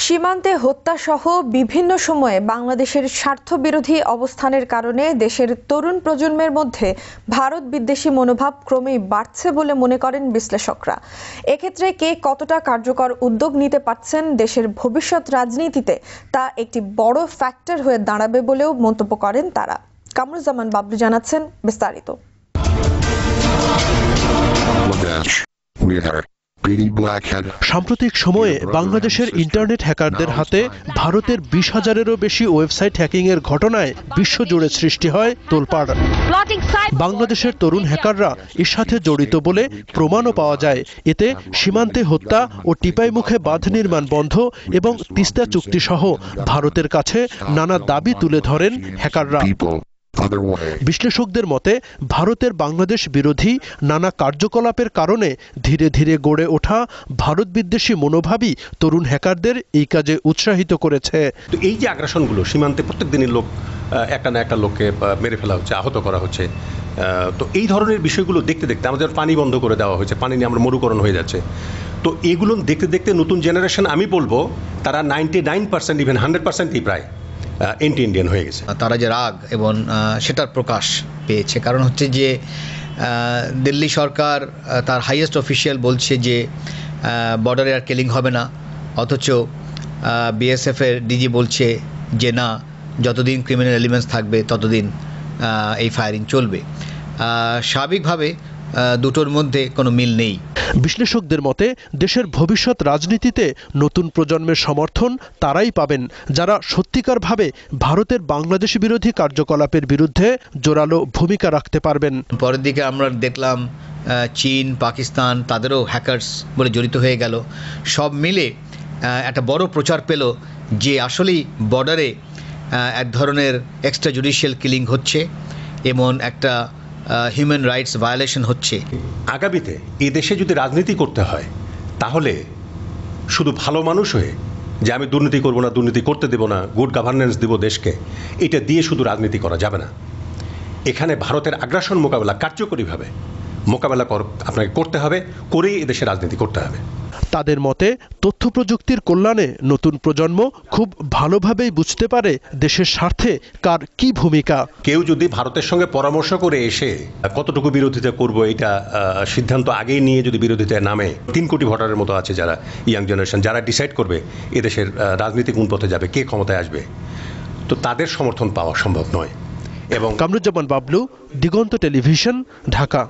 সীমান্তে হত্যাসহ বিভিন্ন সময়ে বাংলাদেশের স্বার্থবিরোধী অবস্থানের কারণে দেশের তরুণ প্রজন্মের মধ্যে ভারত বিদ্বেষী মনোভাব ক্রমেই বাড়ছে বলে মনে করেন বিশ্লেষকরা। এক্ষেত্রে কে কতটা কার্যকর উদ্যোগ নিতে পারছেন দেশের ভবিষ্যৎ রাজনীতিতে তা একটি বড় ফ্যাক্টর হয়ে দাঁড়াবে বলেও মন্তব্য করেন তারা। কামরুজ্জামান বাবলু জানাচ্ছেন বিস্তারিত। সাম্প্রতিক সময়ে বাংলাদেশের ইন্টারনেট হ্যাকারদের হাতে ভারতের 20,000-এরও বেশি ওয়েবসাইট হ্যাকিংয়ের ঘটনায় বিশ্বজুড়ে সৃষ্টি হয় তোলপাড়। বাংলাদেশের তরুণ হ্যাকাররা এর সাথে জড়িত বলে প্রমাণও পাওয়া যায়। এতে সীমান্তে হত্যা ও টিপাই মুখে বাঁধ নির্মাণ বন্ধ এবং তিস্তা চুক্তি সহ ভারতের কাছে নানা দাবি তুলে ধরেন হ্যাকাররা। বিশ্লেষকদের মতে ভারতের বাংলাদেশ বিরোধী নানা কার্যকলাপের কারণে ধীরে ধীরে গড়ে ওঠা ভারত বিদ্বেষী মনোভাবই তরুণ হ্যাকারদের এই কাজে উৎসাহিত করেছে। তো এই যে আগ্রাসনগুলো সীমান্তে প্রত্যেক দিনের লোক একটা না একটা লোককে মেরে ফেলা হচ্ছে, আহত করা হচ্ছে, তো এই ধরনের বিষয়গুলো দেখতে দেখতে আমাদের পানি বন্ধ করে দেওয়া হয়েছে, পানি নিয়ে আমরা মরুকরণ হয়ে যাচ্ছে। তো এগুলো দেখতে দেখতে নতুন জেনারেশন, আমি বলবো তারা 99% ইভেন 100%ই প্রায় এন্টি ইন্ডিয়ান হয়ে গেছে। তারা যে রাগ এবং সেটার প্রকাশ পেয়েছে, কারণ হচ্ছে যে দিল্লি সরকার তার হাইয়েস্ট অফিসিয়াল বলছে যে বর্ডারে আর কিলিং হবে না, অথচ বিএসএফের ডিজি বলছে যে না, যতদিন ক্রিমিনাল এলিমেন্টস থাকবে ততদিন এই ফায়ারিং চলবে। স্বাভাবিকভাবে দুটোর মধ্যে কোনো মিল নেই। বিশ্লেষকদের মতে দেশের ভবিষ্যৎ রাজনীতিতে নতুন প্রজন্মের সমর্থন তারাই পাবেন যারা সত্যিকারভাবে ভারতের বাংলাদেশ বিরোধী কার্যকলাপের বিরুদ্ধে জোরালো ভূমিকা রাখতে পারবেন। পরের দিকে আমরা দেখলাম চীন, পাকিস্তান তাদেরও হ্যাকার্স বলে জড়িত হয়ে গেল। সব মিলে একটা বড় প্রচার পেল যে আসলেই বর্ডারে এক ধরনের এক্সট্রা জুডিশিয়াল কিলিং হচ্ছে এবং একটা হিউম্যান রাইটস ভায়োলেশন হচ্ছে। আগামীতে এই দেশে যদি রাজনীতি করতে হয় তাহলে শুধু ভালো মানুষ হয়ে যে আমি দুর্নীতি করব না, দুর্নীতি করতে দেব না, গুড গভর্নেন্স দেব দেশকে, এটা দিয়ে শুধু রাজনীতি করা যাবে না। এখানে ভারতের আগ্রাসন মোকাবেলা কার্যকরীভাবে মোকাবেলা আপনাকে করতে হবে, করেই এদেশে রাজনীতি করতে হবে। তাদের মতে তথ্য প্রযুক্তির কল্যাণে নতুন প্রজন্ম খুব ভালোভাবেই বুঝতে পারে দেশের স্বার্থে কার কি ভূমিকা। কেউ যদি ভারতের সঙ্গে পরামর্শ করে এসে কতটুকু বিরোধিতা করব এটা সিদ্ধান্ত আগেই নিয়ে যদি বিরোধিতায় নামে, 3 কোটি ভোটারের মতো আছে যারা ইয়াং জেনারেশন, যারা ডিসাইড করবে এদেশের রাজনীতি কোন পথে যাবে, কে ক্ষমতায় আসবে, তো তাদের সমর্থন পাওয়া সম্ভব নয়। এবং কামরুজ্জামান বাবলু, দিগন্ত টেলিভিশন, ঢাকা।